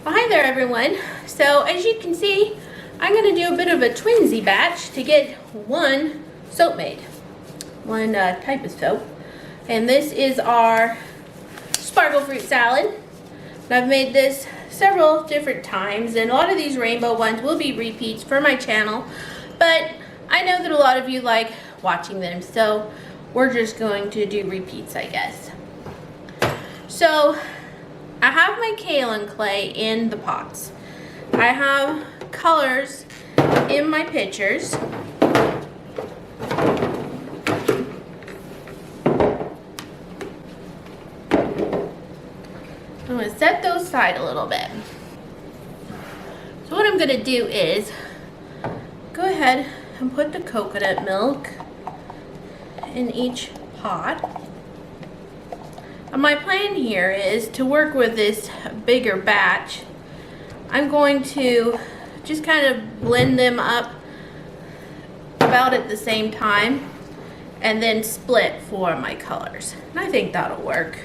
Well, hi there everyone. So as you can see, I'm going to do a bit of a twinsy batch to get one soap made. One type of soap. And this is our sparkle fruit salad. And I've made this several different times, and a lot of these rainbow ones will be repeats for my channel. But I know that a lot of you like watching them, so we're just going to do repeats, I guess. So I have my kaolin clay in the pots. I have colors in my pitchers. I'm going to set those aside a little bit. So what I'm going to do is go ahead and put the coconut milk in each pot. And my plan here is to work with this bigger batch. I'm going to just kind of blend them up about at the same time and then split for my colors. And I think that'll work.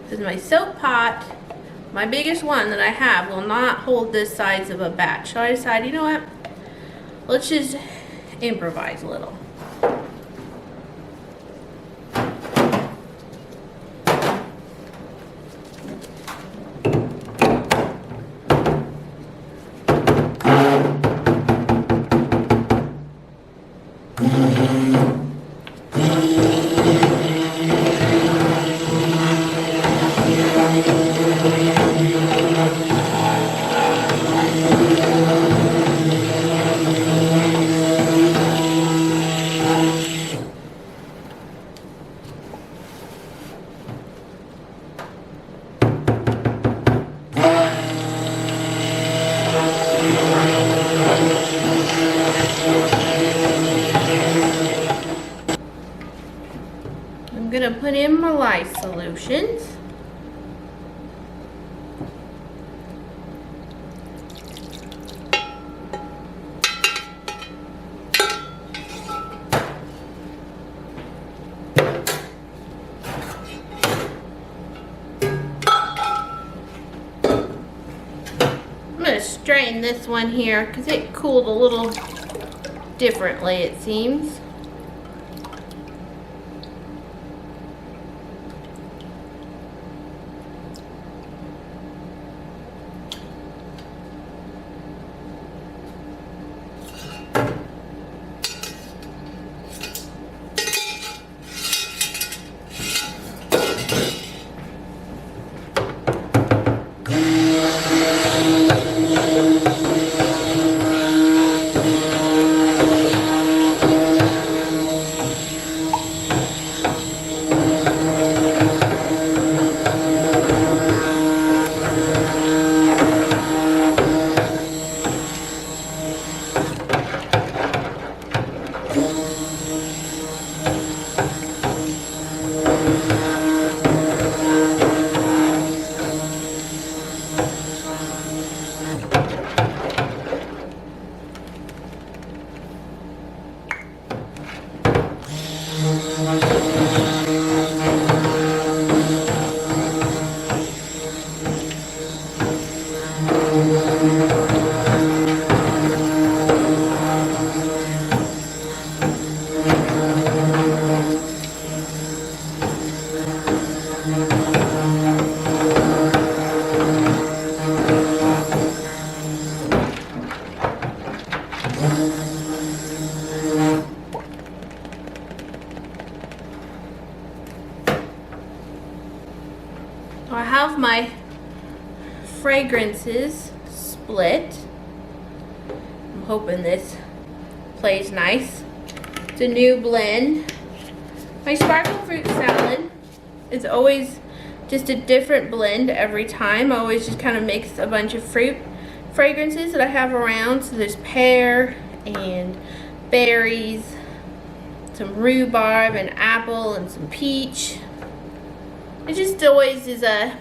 Because my soap pot, my biggest one that I have, will not hold this size of a batch. So I decided, you know what, let's just improvise a little. I'm going to put in my lye solutions. I'm going to strain this one here because it cooled a little differently, it seems. I have my fragrances split. I'm hoping this plays nice. It's a new blend. My sparkle fruit salad is always just a different blend every time. I always just kind of mix a bunch of fruit fragrances that I have around. So there's pear and berries, some rhubarb and apple and some peach. It just always is a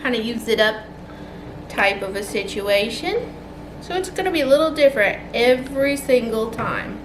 kind of use it up type of a situation. So it's going to be a little different every single time.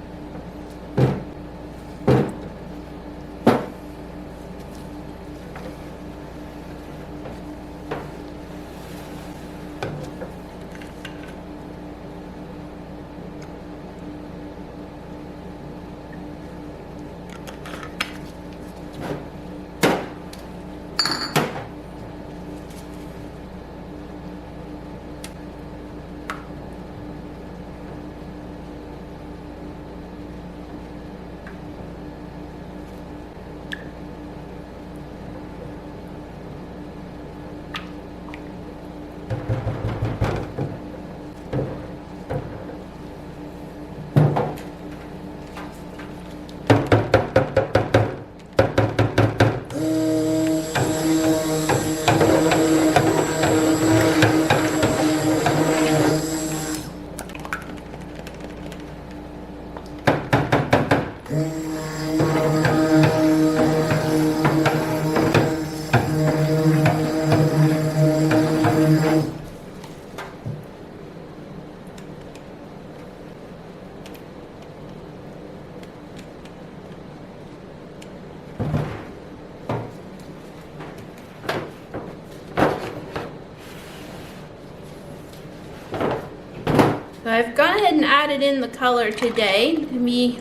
So I've gone ahead and added in the color today to be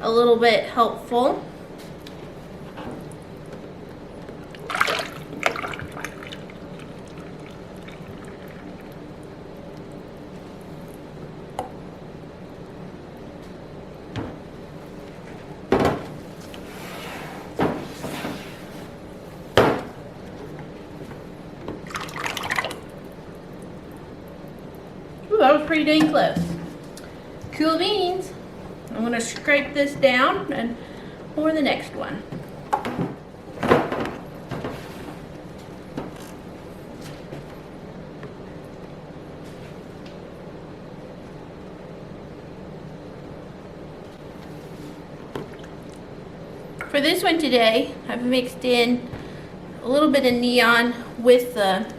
a little bit helpful. Ooh, that was pretty dang close. Cool beans. I'm going to scrape this down and pour the next one. For this one today, I've mixed in a little bit of neon with the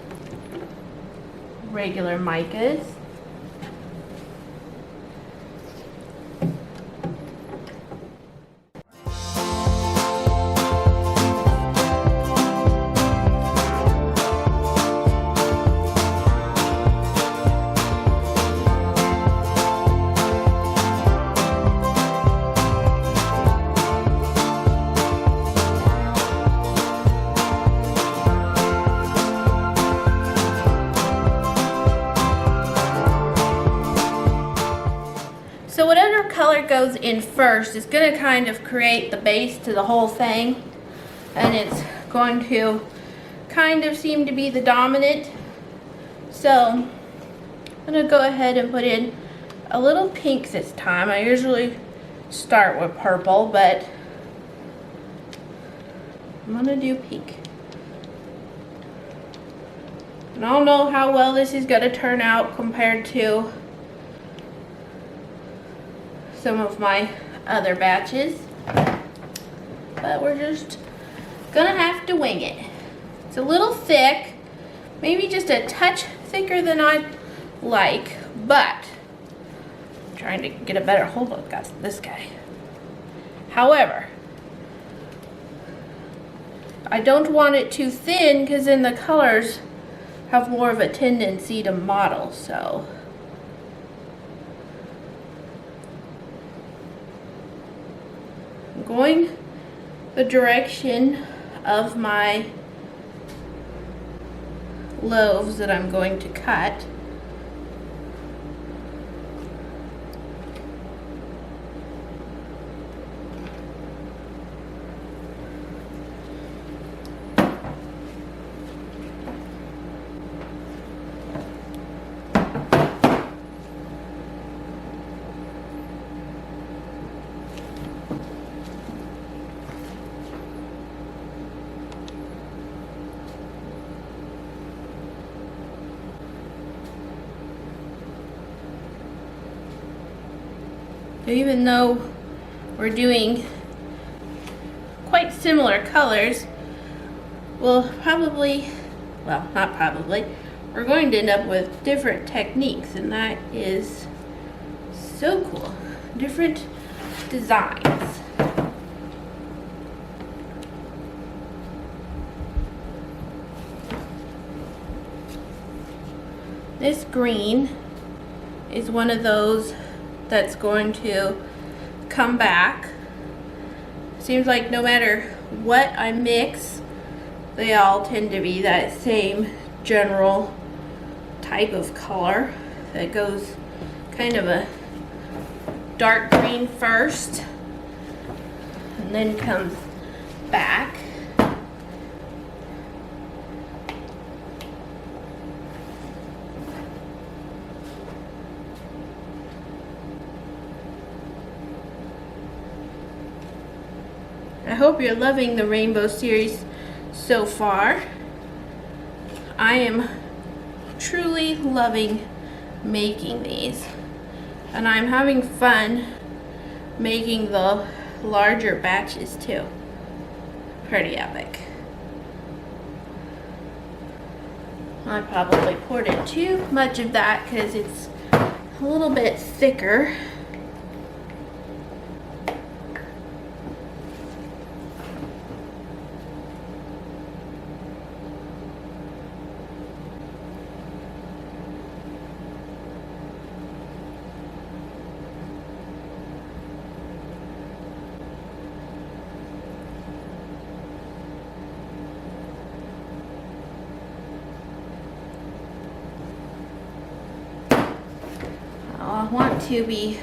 regular micas. So whatever color goes in first is going to kind of create the base to the whole thing, and it's going to kind of seem to be the dominant. So I'm going to go ahead and put in a little pink this time. I usually start with purple, but I'm going to do pink. And I don't know how well this is going to turn out compared to some of my other batches, but we're just gonna have to wing it. It's a little thick, maybe just a touch thicker than I'd like, but I'm trying to get a better hold of this guy. However, I don't want it too thin because then the colors have more of a tendency to mottle, so going the direction of my loaves that I'm going to cut. Even though we're doing quite similar colors, we'll probably, well, not probably, we're going to end up with different techniques, and that is so cool. Different designs. This green is one of those that's going to come back. Seems like no matter what I mix, they all tend to be that same general type of color that goes kind of a dark green first and then comes back. I hope you're loving the rainbow series so far. I am truly loving making these, and I'm having fun making the larger batches too. Pretty epic. I probably poured in too much of that because it's a little bit thicker. want to be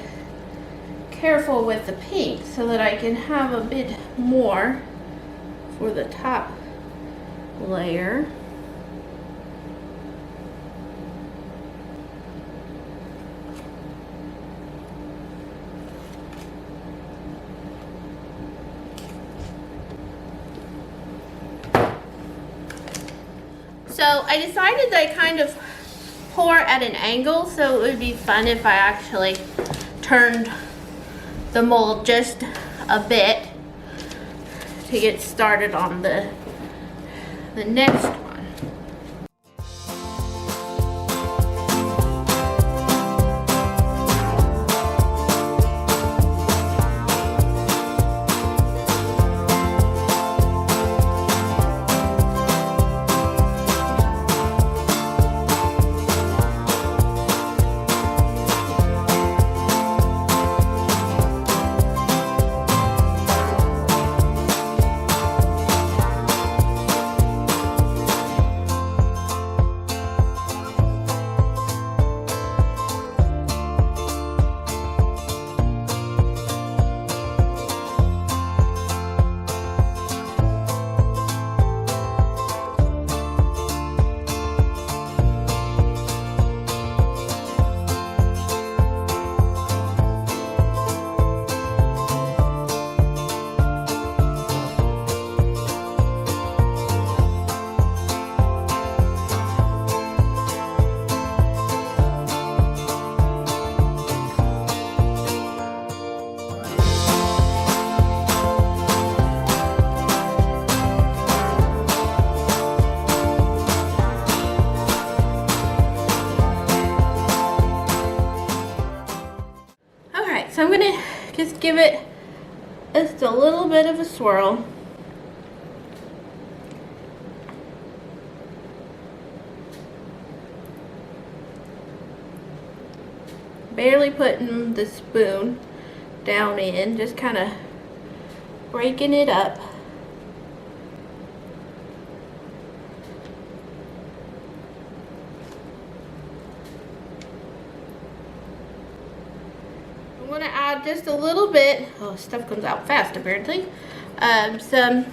careful with the pink so that I can have a bit more for the top layer. So I decided that I kind of pour at an angle, so it would be fun if I actually turned the mold just a bit to get started on the next one. So I'm gonna just give it just a little bit of a swirl. Barely putting the spoon down in, just kind of breaking it up. I'm going to add just a little bit, oh, stuff comes out fast apparently, some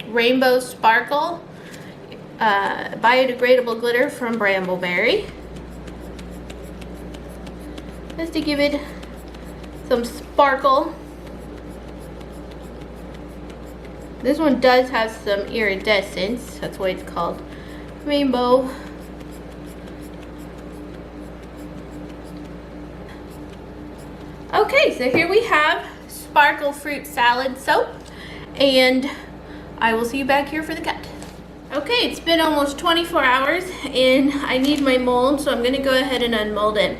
Rainbow Sparkle biodegradable glitter from Brambleberry, just to give it some sparkle. This one does have some iridescence, that's why it's called Rainbow. Okay, so here we have Sparkle Fruit Salad Soap, and I will see you back here for the cut. Okay, it's been almost 24 hours and I need my mold, so I'm gonna go ahead and unmold it.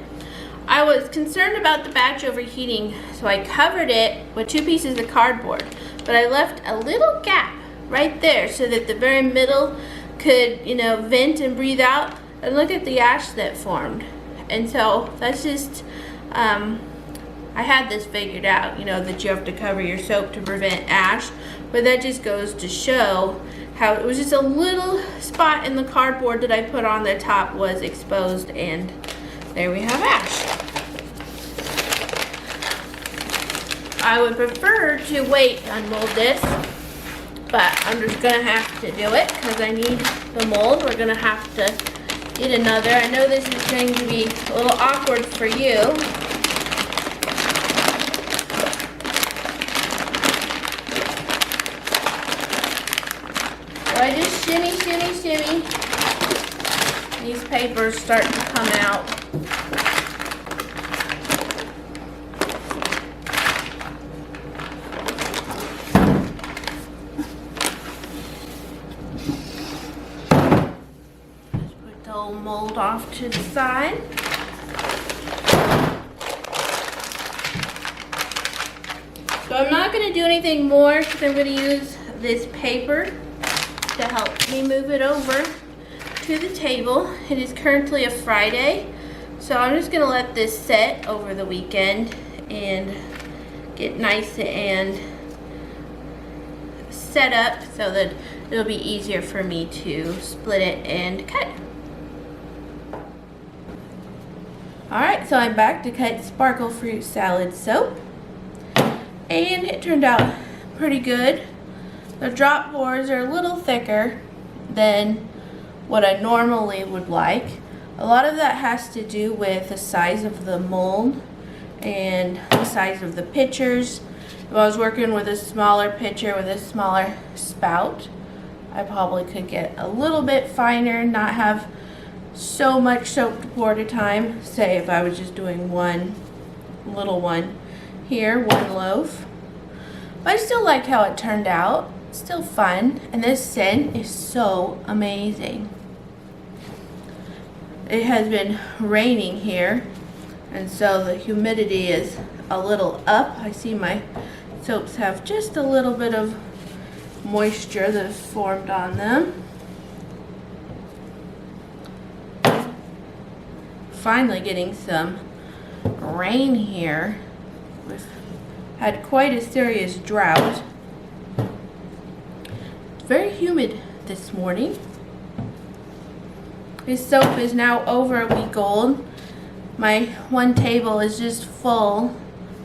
I was concerned about the batch overheating, so I covered it with 2 pieces of cardboard, but I left a little gap right there so that the very middle could, you know, vent and breathe out. And look at the ash that formed. And so that's just, I had this figured out, you know, that you have to cover your soap to prevent ash, but that just goes to show how it was just a little spot in the cardboard that I put on the top was exposed, and there we have ash. I would prefer to wait to unmold this, but I'm just gonna have to do it because I need the mold. We're gonna have to get another. I know this is going to be a little awkward for you. So I just shimmy, shimmy, shimmy. These papers start to come out. Mold off to the side. So I'm not going to do anything more because I'm going to use this paper to help me move it over to the table. It is currently a Friday, so I'm just going to let this set over the weekend and get nice and set up so that it'll be easier for me to split it and cut. Alright, so I'm back to cut Sparkle Fruit Salad soap. And it turned out pretty good. The drop boards are a little thicker than what I normally would like. A lot of that has to do with the size of the mold and the size of the pitchers. If I was working with a smaller pitcher with a smaller spout, I probably could get a little bit finer, not have so much soap to pour at a time. Say if I was just doing one little one here, one loaf. But I still like how it turned out. It's still fun, and this scent is so amazing. It has been raining here, and so the humidity is a little up. I see my soaps have just a little bit of moisture that has formed on them. Finally getting some rain here. We've had quite a serious drought. It's very humid this morning. This soap is now over a week old. My one table is just full.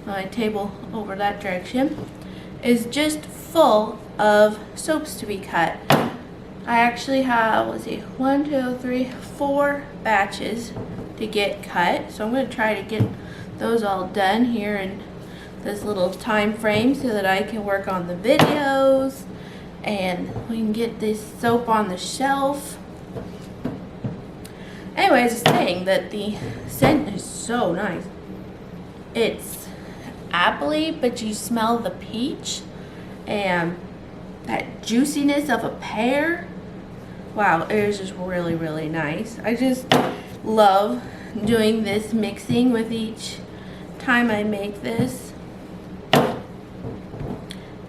My table over that direction is just full of soaps to be cut. I actually have, let's see, 1, 2, 3, 4 batches to get cut. So I'm going to try to get those all done here in this little time frame so that I can work on the videos and we can get this soap on the shelf. Anyways, I was saying that the scent is so nice. It's appley, but you smell the peach and that juiciness of a pear. Wow, it is just really, really nice. I just love doing this mixing with each time I make this.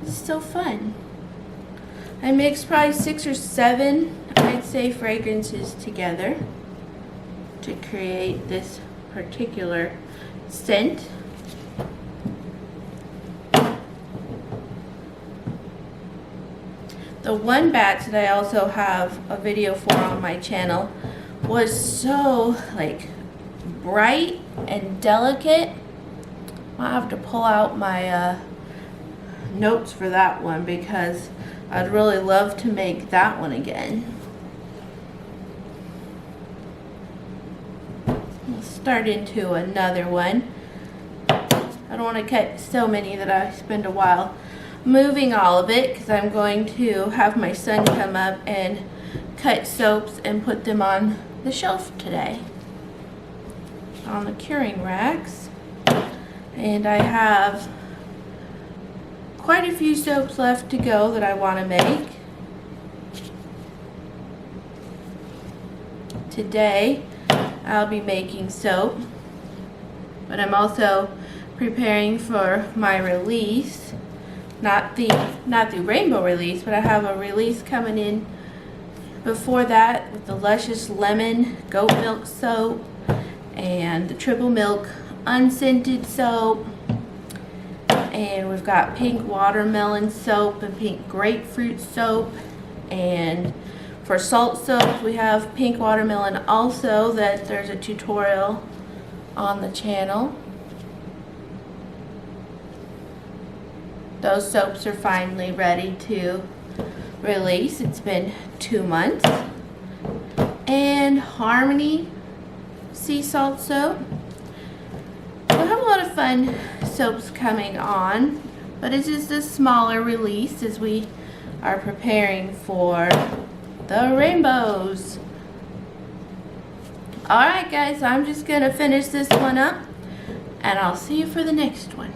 It's so fun. I mixed probably 6 or 7, I'd say, fragrances together to create this particular scent. The one batch that I also have a video for on my channel was so like bright and delicate. I'll have to pull out my notes for that one because I'd really love to make that one again. We'll start into another one. I don't want to cut so many that I spend a while moving all of it because I'm going to have my son come up and cut soaps and put them on the shelf today on the curing racks. And I have quite a few soaps left to go that I want to make. Today I'll be making soap, but I'm also preparing for my release. Not the rainbow release, but I have a release coming in before that with the Luscious Lemon Goat Milk Soap and the Triple Milk Unscented Soap. And we've got Pink Watermelon Soap and Pink Grapefruit Soap. And for salt soap, we have Pink Watermelon also, that there's a tutorial on the channel. Those soaps are finally ready to release. It's been 2 months. And Harmony Sea Salt Soap. We'll have a lot of fun soaps coming on, but it's just a smaller release as we are preparing for the rainbows. Alright guys, I'm just going to finish this one up and I'll see you for the next one.